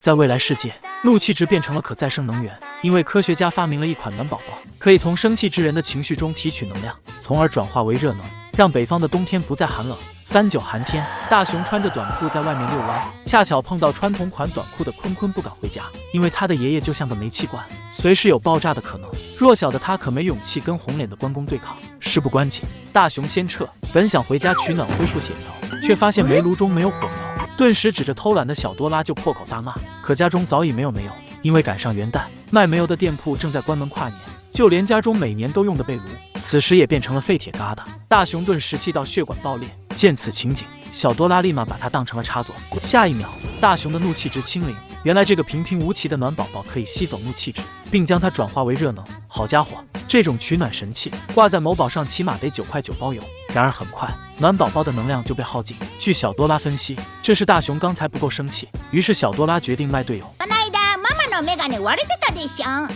在未来世界，怒气值变成了可再生能源，因为科学家发明了一款暖宝宝，可以从生气之人的情绪中提取能量，从而转化为热能，让北方的冬天不再寒冷。3·9寒天，大雄穿着短裤在外面遛弯，恰巧碰到穿同款短裤的坤坤不敢回家，因为他的爷爷就像个煤气罐，随时有爆炸的可能。弱小的他可没勇气跟红脸的关公对抗，事不关己，大雄先撤。本想回家取暖恢复血条，却发现煤炉中没有火苗，顿时指着偷懒的小多拉就破口大骂。可家中早已没有煤油，因为赶上元旦，卖煤油的店铺正在关门跨年，就连家中每年都用的被炉，此时也变成了废铁疙瘩。大雄顿时气到血管爆裂，见此情景，小多拉立马把他当成了插座。下一秒，大雄的怒气值清零，原来这个平平无奇的暖宝宝可以吸走怒气值，并将它转化为热能。好家伙，这种取暖神器挂在某宝上起码得9块9包邮。然而很快，暖宝宝的能量就被耗尽。据小多拉分析，这是大雄刚才不够生气，于是小多拉决定卖队友。この間ママのメガネ割れてたでしょ。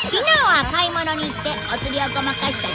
昨日は買い物に行ってお釣りをごまかしたし。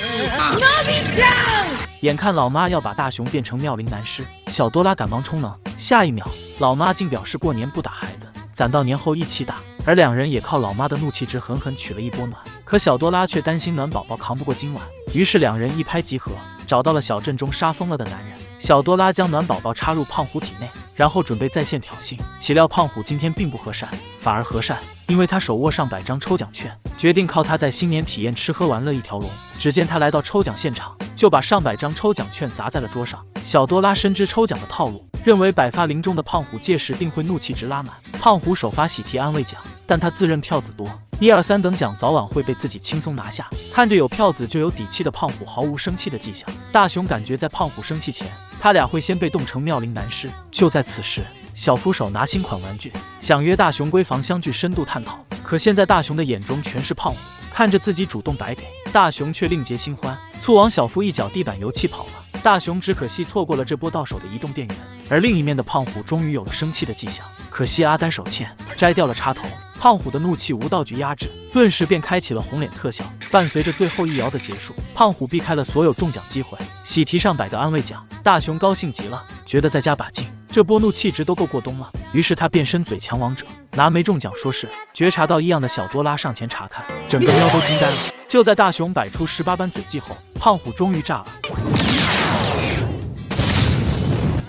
のびちゃん！眼看老妈要把大雄变成妙龄男尸，小多拉赶忙充能。下一秒，老妈竟表示过年不打孩子，攒到年后一起打。而两人也靠老妈的怒气值狠狠取了一波暖。可小多拉却担心暖宝宝扛不过今晚，于是两人一拍即合，找到了小镇中杀疯了的男人。小多拉将暖宝宝插入胖虎体内，然后准备在线挑衅。岂料胖虎今天并不和善，反而和善，因为他手握上百张抽奖券，决定靠他在新年体验吃喝玩乐一条龙。只见他来到抽奖现场，就把上百张抽奖券砸在了桌上。小多拉深知抽奖的套路，认为百发零中的胖虎届时定会怒气值拉满。胖虎首发喜提安慰奖，但他自认票子多，1、2、3等奖早晚会被自己轻松拿下。看着有票子就有底气的胖虎毫无生气的迹象，大雄感觉在胖虎生气前，他俩会先被冻成妙龄男尸。就在此时，小扶手拿新款玩具，想约大雄闺房相聚深度探讨。可现在大雄的眼中全是胖虎，看着自己主动白给，大雄却另结新欢，醋往小夫一脚地板油气跑了。大雄只可惜错过了这波到手的移动电源，而另一面的胖虎终于有了生气的迹象。可惜阿呆手欠，摘掉了插头，胖虎的怒气无道具压制，顿时便开启了红脸特效。伴随着最后一摇的结束，胖虎避开了所有中奖机会，喜提上百个安慰奖。大雄高兴极了，觉得再加把劲，这波怒气值都够过冬了。于是他变身嘴强王者，拿没中奖说事。觉察到异样的小多拉上前查看，整个喵都惊呆了。就在大雄摆出18般嘴技后，胖虎终于炸了，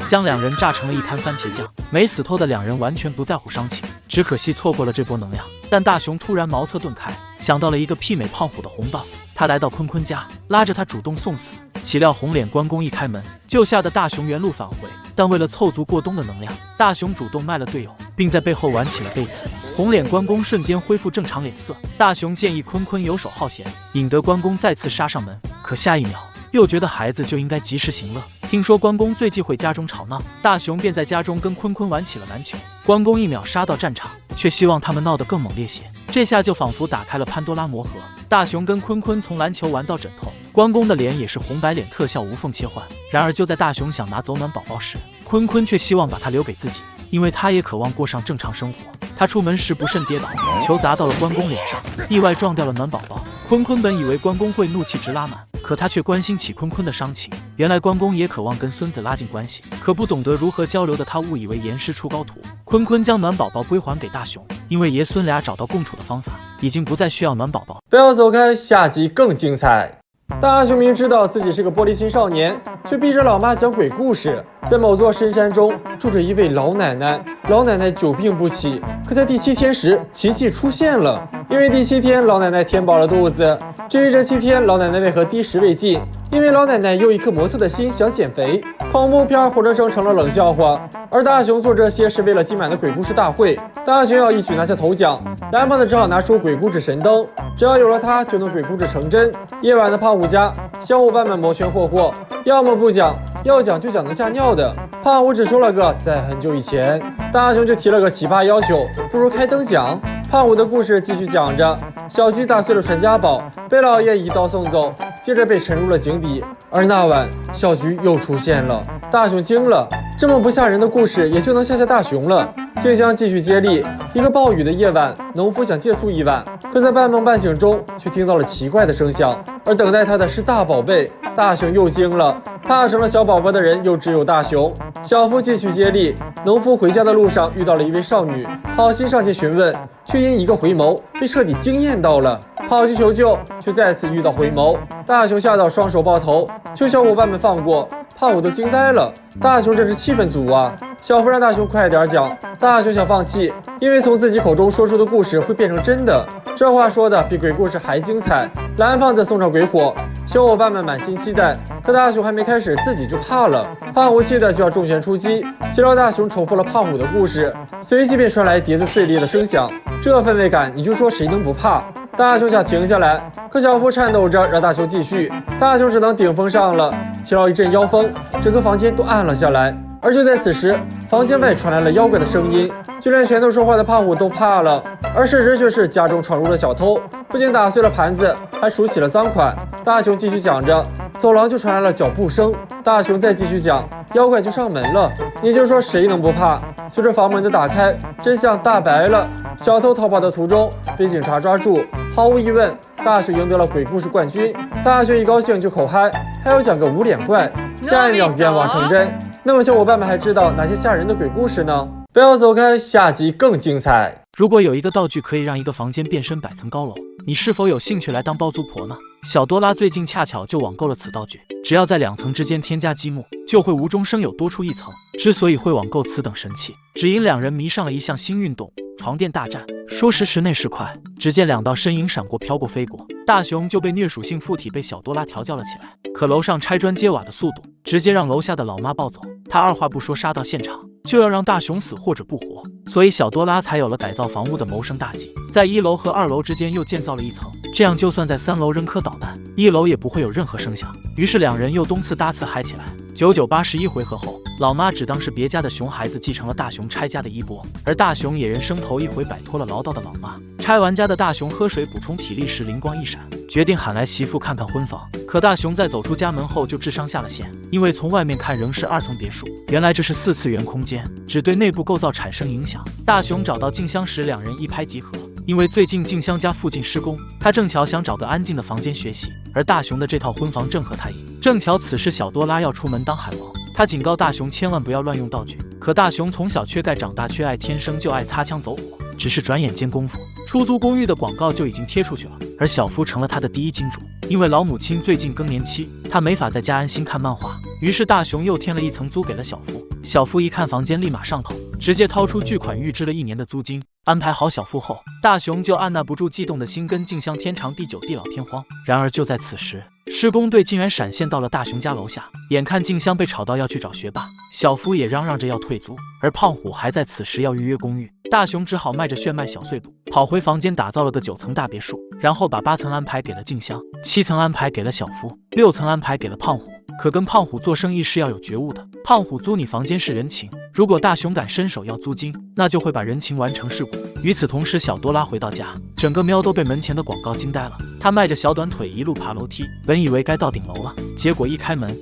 将两人炸成了一滩番茄酱。没死透的两人完全不在乎伤情，只可惜错过了这波能量。但大雄突然茅塞顿开，想到了一个媲美胖虎的红棒。他来到坤坤家，拉着他主动送死。岂料红脸关公一开门，就吓得大雄原路返回。但为了凑足过冬的能量，大雄主动卖了队友，并在背后玩起了背刺。红脸关公瞬间恢复正常脸色。大雄建议坤坤游手好闲，引得关公再次杀上门。可下一秒又觉得孩子就应该及时行乐。听说关公最忌讳家中吵闹，大雄便在家中跟坤坤玩起了篮球。关公一秒杀到战场，却希望他们闹得更猛烈些。这下就仿佛打开了潘多拉魔盒。大雄跟坤坤从篮球玩到枕头，关公的脸也是红白脸特效无缝切换。然而就在大雄想拿走暖宝宝时，坤坤却希望把他留给自己，因为他也渴望过上正常生活。他出门时不慎跌倒，球砸到了关公脸上，意外撞掉了暖宝宝。坤坤本以为关公会怒气值拉满，可他却关心起坤坤的伤情。原来关公也渴望跟孙子拉近关系，可不懂得如何交流的他误以为严师出高徒。坤坤将暖宝宝归还给大雄，因为爷孙俩找到共处的方法，已经不再需要暖宝宝。不要走开，下集更精彩。大雄明知道自己是个玻璃心少年，却逼着老妈讲鬼故事。在某座深山中住着一位老奶奶，老奶奶久病不起。可在第7天时，奇迹出现了。因为第7天老奶奶填饱了肚子。至于这7天老奶奶为何滴食未进，因为老奶奶有一颗模特的心，想减肥。恐怖片火车城成了冷笑话，而大雄做这些是为了今晚的鬼故事大会。大雄要一举拿下头奖，蓝胖子只好拿出鬼故事神灯，只要有了它，就能鬼故事成真。夜晚的胖虎家，小伙伴们摩拳霍霍，要么不讲，要讲就讲能吓尿的。胖虎只说了个在很久以前，大雄就提了个奇葩要求，不如开灯讲。胖虎的故事继续讲着，小菊打碎了传家宝，被老爷一刀送走，接着被沉入了井底。而那晚，小菊又出现了，大雄惊了，这么不吓人的故事也就能吓大熊了。静香继续接力。一个暴雨的夜晚，农夫想借宿一晚，可在半梦半醒中却听到了奇怪的声响，而等待他的是大宝贝。大熊又惊了，怕成了小宝宝的人又只有大熊。小夫继续接力。农夫回家的路上遇到了一位少女，好心上前询问，却因一个回眸被彻底惊艳到了，跑去求救，却再次遇到回眸。大熊吓到双手抱头，求小伙伴们放过。胖虎都惊呆了，大熊真是气氛足啊！小夫让大熊快点讲，大熊想放弃，因为从自己口中说出的故事会变成真的。这话说的比鬼故事还精彩。蓝胖子送上鬼火，小伙伴们满心期待，可大熊还没开始，自己就怕了。胖虎气的就要重拳出击，岂料大熊重复了胖虎的故事，随即便传来碟子碎裂的声响。这氛围感，你就说谁能不怕？大熊想停下来，可小夫颤抖着让大熊继续，大熊只能顶风上了。岂料一阵妖风，整个房间都暗了下来。而就在此时，房间外传来了妖怪的声音，就连拳头说话的胖虎都怕了。而事实却是家中闯入了小偷，不仅打碎了盘子，还数起了赃款。大熊继续讲着，走廊就传来了脚步声。大熊再继续讲，妖怪就上门了。你就说谁能不怕？随着房门的打开，真相大白了。小偷逃跑的途中被警察抓住，毫无疑问，大熊赢得了鬼故事冠军。大熊一高兴就口嗨，还要讲个无脸怪。下一秒愿望成真。那么小伙伴们还知道哪些吓人的鬼故事呢？不要走开，下集更精彩。如果有一个道具可以让一个房间变身100层高楼，你是否有兴趣来当包租婆呢？小多拉最近恰巧就网购了此道具，只要在2层之间添加积木，就会无中生有多出1层。之所以会网购此等神器，只因两人迷上了一项新运动——床垫大战。说时迟，那时快，只见2道身影闪过，飘过飞过，大熊就被虐属性附体被小多拉调教了起来。可楼上拆砖接瓦的速度，直接让楼下的老妈暴走。他二话不说杀到现场，就要让大熊死或者不活。所以小多拉才有了改造房屋的谋生大计，在1楼和2楼之间又建造了1层，这样就算在3楼扔颗导弹，1楼也不会有任何声响。于是两人又东刺搭刺嗨起来。981回合后，老妈只当是别家的熊孩子继承了大熊拆家的衣钵，而大熊也人生头一回摆脱了唠叨的老妈。拆完家的大熊喝水补充体力时灵光一闪，决定喊来媳妇看看婚房。可大熊在走出家门后就智商下了线，因为从外面看仍是2层别墅，原来这是4次元空间，只对内部构造产生影响。大熊找到静香时，两人一拍即合。因为最近静香家附近施工，他正巧想找个安静的房间学习，而大熊的这套婚房正合他意。正巧此时小多拉要出门当海王，他警告大熊千万不要乱用道具。可大熊从小缺钙长大缺爱，天生就爱擦枪走火，只是转眼间功夫，出租公寓的广告就已经贴出去了，而小夫成了他的第一金主。因为老母亲最近更年期，他没法在家安心看漫画，于是大熊又添了1层租给了小夫。小夫一看房间立马上头，直接掏出巨款预支了1年的租金。安排好小夫后，大熊就按捺不住悸动的心，跟静香天长地久地老天荒。然而就在此时，施工队竟然闪现到了大熊家楼下，眼看静香被吵到要去找学霸，小夫也嚷嚷着要退租，而胖虎还在此时要预约公寓。大熊只好卖着炫迈小碎步，跑回房间打造了个9层大别墅，然后把8层安排给了静香，7层安排给了小夫，6层安排给了胖虎。可跟胖虎做生意是要有觉悟的，胖虎租你房间是人情，如果大熊敢伸手要租金，那就会把人情完成事故。与此同时，小多拉回到家，整个喵都被门前的广告惊呆了。他迈着小短腿一路爬楼梯，本以为该到顶楼了，结果一开门，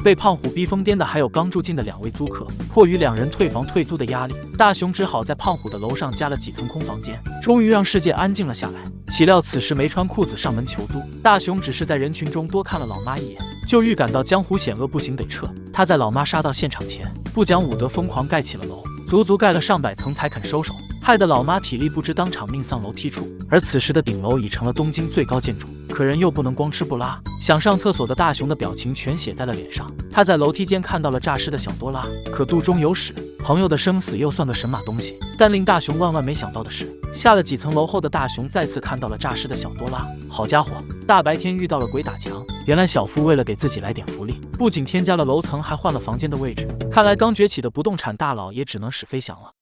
被胖虎逼疯癫的还有刚住进的2位租客。迫于两人退房退租的压力，大熊只好在胖虎的楼上加了几层空房间，终于让世界安静了下来。岂料此时没穿裤子上门求租，大熊只是在人群中多看了老妈一眼，就预感到江湖险恶，不行得撤。他在老妈杀到现场前，不讲武德，疯狂盖起了楼，足足盖了上百层才肯收手，害得老妈体力不支，当场命丧楼梯处。而此时的顶楼已成了东京最高建筑，可人又不能光吃不拉，想上厕所的大熊的表情全写在了脸上。他在楼梯间看到了诈尸的小多拉，可肚中有屎，朋友的生死又算个神马东西？但令大熊万万没想到的是，下了几层楼后的大熊再次看到了诈尸的小多拉。好家伙，大白天遇到了鬼打墙！原来小夫为了给自己来点福利，不仅添加了楼层，还换了房间的位置。看来刚崛起的不动产大佬也只能使飞翔了。